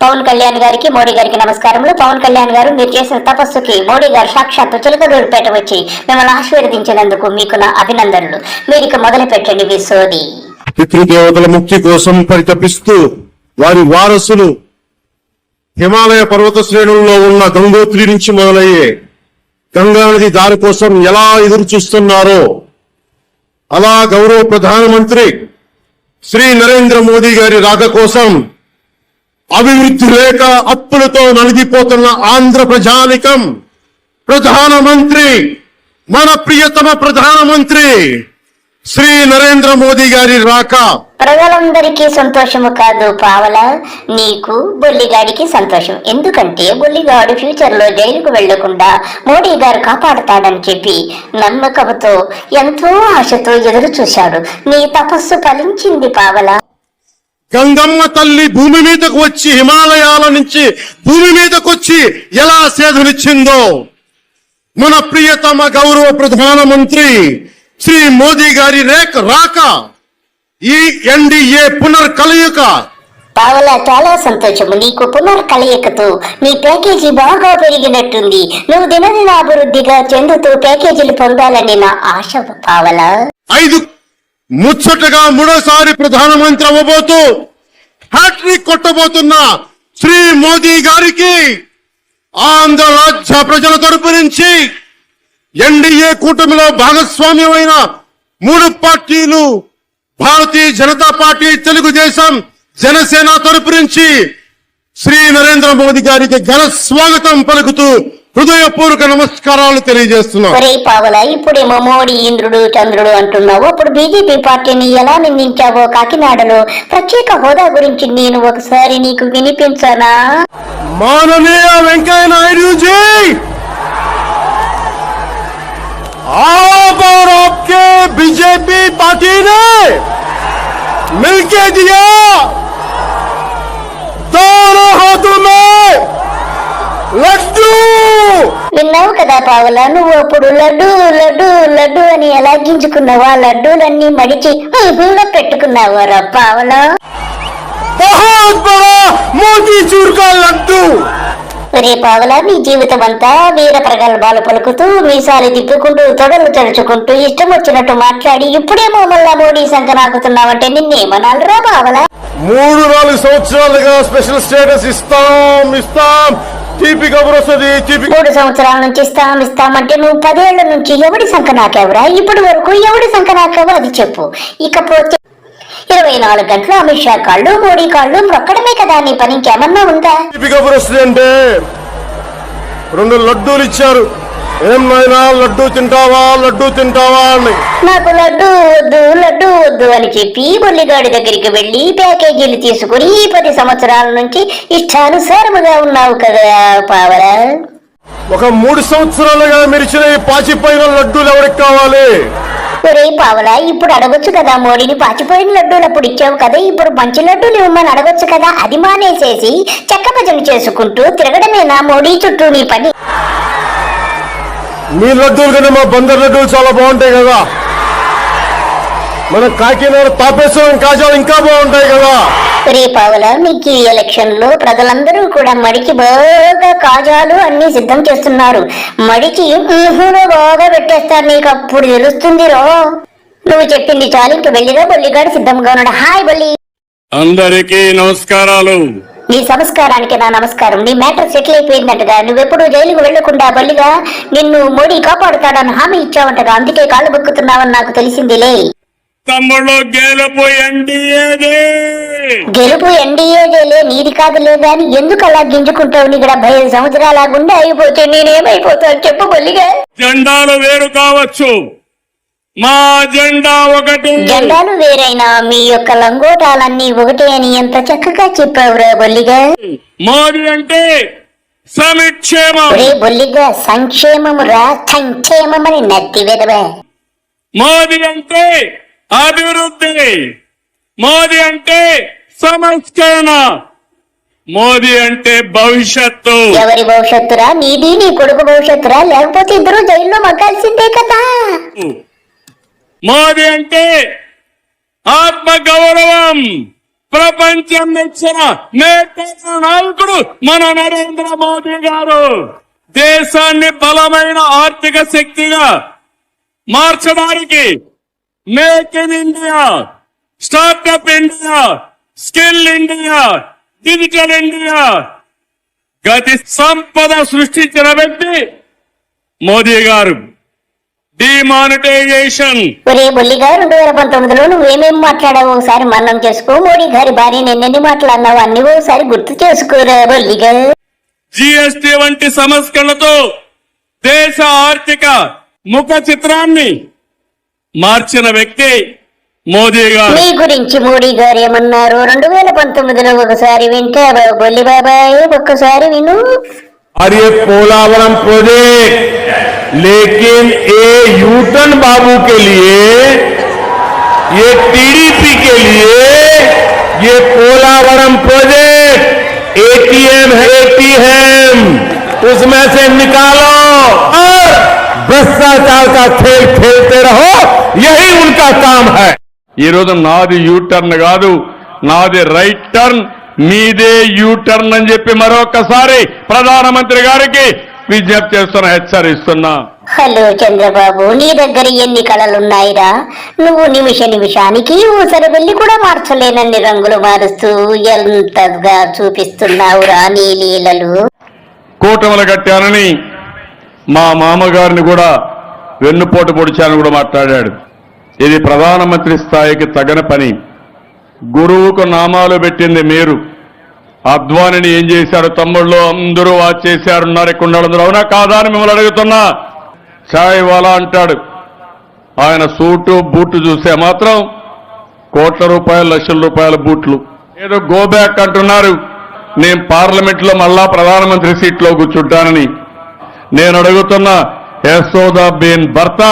పవన్ కళ్యాణ్ గారికి మోడీ గారికి నమస్కారములు. పవన్ కళ్యాణ్ గారు, మీరు చేసిన తపస్సుకి మోడీ గారు సాక్షాత్తు చిలకలూరుపేట వచ్చి మిమ్మల్ని ఆశీర్వదించినందుకు మీకు నా అభినందనలు. మీరు ఇక మొదలు పెట్టండి మీ సోది. పితృదేవతల ముక్తి కోసం పరితపిస్తూ వారి వారసులు హిమాలయ పర్వత శ్రేణుల్లో ఉన్న గంగోత్రి నుంచి మొదలయ్యే గంగానది దారి కోసం ఎలా ఎదురు చూస్తున్నారో అలా గౌరవ ప్రధానమంత్రి శ్రీ నరేంద్ర మోదీ గారి రాక కోసం అభివృద్ధి లేక అప్పులతో నలిగిపోతున్న ఆంధ్ర ప్రజానికం ప్రధానమంత్రి, మన ప్రియతమ ప్రధానమంత్రి శ్రీ నరేంద్ర మోదీ గారి రాక ప్రజలందరికీ సంతోషము కాదు పావల, నీకు బొల్లిగాడికి సంతోషం. ఎందుకంటే బొల్లిగాడు ఫ్యూచర్ లో జైలుకు వెళ్లకుండా మోడీ గారు కాపాడతాడని చెప్పి నమ్మకంతో ఎంతో ఆశతో ఎదురు చూశాడు. నీ తపస్సు ఫలించింది పావల. గంగమ్మ తల్లి భూమి మీదకు వచ్చి హిమాలయాల నుంచి భూమి మీదకు వచ్చి ఎలా సేధనిచ్చిందో మన ప్రియతమ గౌరవ ప్రధానమంత్రి శ్రీ మోదీ గారి రాక ఈ ఎన్డీఏ పునర్కలయిక పావల చాలా సంతోషము. నీకు పునర్కలయికతో నీ ప్యాకేజీ బాగా పెరిగినట్టుంది. నువ్వు దినదినాభివృద్ధిగా చెందుతూ ప్యాకేజీలు పొందాలని నా ఆశ పావల. ముచ్చటగా మూడోసారి ప్రధానమంత్రి అవ్వబోతూ హ్యాట్రిక్ కొట్టబోతున్న శ్రీ మోదీ గారికి ఆంధ్ర రాజ్య ప్రజల తరపు నుంచి ఎన్డీఏ కూటమిలో భాగస్వామ్యమైన 3 పార్టీలు భారతీయ జనతా పార్టీ, తెలుగుదేశం, జనసేన తరపు నుంచి శ్రీ నరేంద్ర మోదీ గారికి ఘన స్వాగతం పలుకుతూ హృదయపూర్వక నమస్కారాలు తెలియజేస్తున్నాం. ఒరే పావల, ఇప్పుడేమో మోడీ ఇంద్రుడు చంద్రుడు అంటున్నావు. అప్పుడు బీజేపీ పార్టీని ఎలా నిందించావో కాకినాడలో ప్రత్యేక హోదా గురించి నేను ఒకసారి నీకు వినిపించనా? మాననీయ వెంకయ్య నాయుడు జీ, आप और आपके बीजेपी पार्टी ने मिलके दिया दोनों हाथों में లడ్డు. విన్నావు కదా పావల, నువ్వు అప్పుడు లడ్డు లడ్డు లడ్డు అని ఎలా గింజుకున్నావా? లడ్డూలన్నీ మడిచి పెట్టుకున్నావారా పావల? बहुत बड़ा मोतीचूर का लड्डू. ఒరే పావల, నీ జీవితం అంతా వీర ప్రగల్భాలు పలుకుతూ మీసాలు తిప్పుకుంటూ తొడలు తడుచుకుంటూ ఇష్టం వచ్చినట్టు మాట్లాడి ఇప్పుడేమో మళ్ళా మోడీ సంకనాకుతున్నావంటే నిన్నేమనాలరా పావల? 3-4 సంవత్సరాలుగా స్పెషల్ స్టేటస్ ఇస్తాం 3 సంవత్సరాల నుంచి ఇస్తామంటే నువ్వు 10 ఏళ్ల నుంచి ఎవడి సంకనాకేవరా? ఇప్పటి వరకు ఎవడి సంకనాకేవో అది చెప్పు. ఇకపోతే 24 గంటలు అమిత్ షా కాళ్ళు మోడీ కాళ్ళు మొక్కడమే కదా నీ పని, ఇంకేమన్నా ఉందా? అంటే 2 లడ్డూలు ఇచ్చారు. ఏం నాయనా, లడ్డూ తింటావా అని. నాకు లడ్డు వద్దు లడ్డు వద్దు అని చెప్పి బొల్లిగాడి దగ్గరికి వెళ్లి ప్యాకేజీలు తీసుకుని 10 సంవత్సరాల నుంచి ఇష్టానుసారముగా ఉన్నావు కదా పావల. ఒక 3 సంవత్సరాలుగా మెరిచిన ఈ పాచిపోయిన లడ్డూలు ఎవరికి కావాలి? ఒరే పావల, ఇప్పుడు అడగొచ్చు కదా మోడీని, పాచిపోయిన లడ్డూలు అప్పుడు ఇచ్చావు కదా, ఇప్పుడు మంచి లడ్డూలు ఇవ్వమని అడగొచ్చు కదా. అది మానేసేసి చెక్క భజన చేసుకుంటూ తిరగడమేనా మోడీ చుట్టూ నీ పని? మీ లడ్డూలు కన్నా మా బందర్ లడ్డూలు చాలా బాగుంటాయి కదా. మన కాకినాడ తాపేశ్వరం కాజాలు ఇంకా బాగుంటాయి కదా. రే పావల, మీకు ఈ ఎలక్షన్ లో ప్రజలందరూ కూడా మడికి బాగా కాజాలు అన్ని సిద్ధం చేస్తున్నారు. మడికి బాగా పెట్టేస్తారు, నీకు అప్పుడు తెలుస్తుంది రో. నువ్వు చెప్పింది చాలు, ఇంక వెళ్ళిరా. బొల్లిగాడు సిద్ధంగా ఉన్నాడు. హాయ్ బొల్లి. అందరికీ నమస్కారాలు. నీ సంస్కారానికి నా నమస్కారం. నీ మ్యాటర్ సెటిల్ అయిపోయిందంటగా. నువ్వెప్పుడు జైలుకు వెళ్లకుండా బల్లిగా నిన్ను మోడీ కాపాడుతాడని హామీ ఇచ్చావంటగా, అందుకే కాళ్ళు బొక్కుతున్నావని నాకు తెలిసిందిలే. తమ్ముడు గెలుపు ఎన్డీఏదేలే, నీది కాదులే గాని ఎందుకు అలా గింజుకుంటావు? నీ కూడా 5 సంవత్సరాల గుండె అయిపోతే నేనేమైపోతాను చెప్పు బొల్లిగా. జెండాలు వేరు కావచ్చు, మా జెండా ఒకటి. జెండాలు వేరైనా మీ యొక్క లంగోటాలన్నీ ఒకటే అని ఎంత చక్కగా చెప్పావురా బొల్లిగా. మోడీ అంటే సంక్షేమం. రే బొల్లిగా, సంక్షేమము రా, సంక్షేమం అని నత్తి వెదవా. మోదీ అంటే అభివృద్ధి, మోదీ అంటే సంస్కరణ, మోదీ అంటే భవిష్యత్తు. ఎవరి భవిష్యత్తురా? నీది నీ కొడుకు భవిష్యత్తురా? లేకపోతే ఇద్దరు జైల్లో మగ్గాల్సిందే కదా. మోదీ అంటే ఆత్మ గౌరవం ప్రపంచం ఇచ్చిన నేతృత్వ నాయకుడు మన నరేంద్ర మోదీ గారు. దేశాన్ని బలమైన ఆర్థిక శక్తిగా మార్చడానికి make in India, startup India, skill India, digital India గతి సంపద సృష్టించిన వ్యక్తి మోదీ గారు. డిమానిటైజేషన్. ఒరే బొల్లిగా 2019లో నువ్వేమేం మాట్లాడావు ఒకసారి మన్నం చేసుకో. మోడీ గారి భార్య నిన్నెన్ని మాట్లాడినావు అన్ని ఒకసారి గుర్తు చేసుకోరా బొల్లిగా. జీఎస్టీ వంటి సంస్కరణలతో దేశ ఆర్థిక ముఖ చిత్రాన్ని మార్చిన వ్యక్తి మోదీ గారు. మీ గురించి మోడీ గారు ఏమన్నారు 2019లో ఒకసారి వింటే బొల్లి బాబాయ్ ఒక్కసారి విను. और ये पोलावरम प्रोजेक्ट, लेकिन ये यूटन बाबू के लिए, ये टीडीपी के लिए ये पोलावरम प्रोजेक्ट एटीएम है, एटीएम उसमें से निकालो और भ्रष्टाचार का खेल खेलते रहो, यही उनका काम है. ఈ రోజు నాది యూ టర్న్ కాదు, నాది రైట్ టర్న్, మీదే యూ టర్న్ అని చెప్పి మరొకసారి ప్రధానమంత్రి గారికి విజ్ఞప్తి చేస్తున్నా, హెచ్చరిస్తున్నా. హలో చంద్రబాబు, నీ దగ్గర ఎన్ని కళలున్నాయిరా? నువ్వు నిమిషానికి ఊసరి వెళ్ళి కూడా మార్చలేనన్ని రంగులు మారుస్తూ ఎంతగా చూపిస్తున్నావురా నీ లీలలు. కూటములు కట్టానని మా మామగారిని కూడా వెన్నుపోటు పొడిచానని కూడా మాట్లాడాడు. ఇది ప్రధానమంత్రి స్థాయికి తగని పని. గురువుకు నామాలు పెట్టింది మీరు. అద్వానిని ఏం చేశారు తమ్ముళ్ళు? అందరూ వాచ్ చేశారున్నారు, ఇక్కడ అందరూ. అవునా కాదా అని మిమ్మల్ని అడుగుతున్నా. చాయ్ వాలా అంటాడు, ఆయన సూటు బూటు చూస్తే మాత్రం కోట్ల రూపాయలు లక్షల రూపాయల బూట్లు. ఏదో గో బ్యాక్ అంటున్నారు. నేను పార్లమెంట్ లో మళ్ళా ప్రధానమంత్రి సీట్లో కూర్చుంటానని నేను అడుగుతున్నా. యశోదాబేన్ భర్త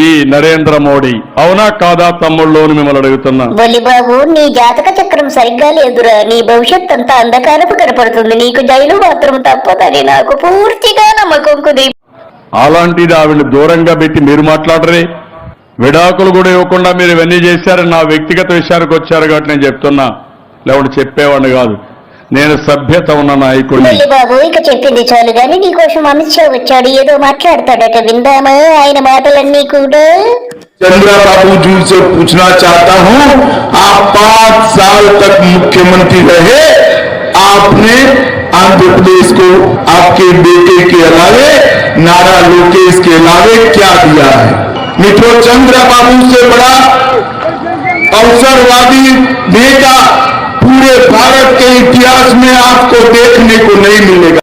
ఈ నరేంద్ర మోడీ. అవునా కాదా తమ్ముళ్ళు అని మిమ్మల్ని అడుగుతున్నా. బొలిబాబు, నీ జాతక చక్రం సరిగ్గా లేదురా. నీ భవిష్యత్ అంతా అంధకారపు కనపడుతుంది. నీకు జైలు మాత్రం తప్పదని నాకు పూర్తిగా నమ్మకం కుది. అలాంటిది ఆవిడని దూరంగా పెట్టి మీరు మాట్లాడరే? విడాకులు కూడా ఇవ్వకుండా మీరు ఇవన్నీ చేశారని నా వ్యక్తిగత విషయానికి వచ్చారు కాబట్టి నేను చెప్తున్నా, లేకుంటే చెప్పేవాడిని కాదు. నేను సభ్యత ఉన్న నాయకుడిని. బాబు, ఇక చెప్పింది చాలు గాని నీకోసం అమిత్ షా వచ్చాడు, ఏదో మాట్లాడతాడట, విందామా ఆయన మాటలన్నీ కూడా. चंद्रबाबू जी से पूछना चाहता हूं, आप 5 साल तक मुख्यमंत्री रहे, आपने आंध्र प्रदेश को आपके बेटे के अलावे, नारा लोकेश के अलावे क्या दिया है? मित्रों, चंद्रबाबू से बड़ा अवसरवादी नेता पूरे भारत के इतिहास में आपको देखने को नहीं मिलेगा.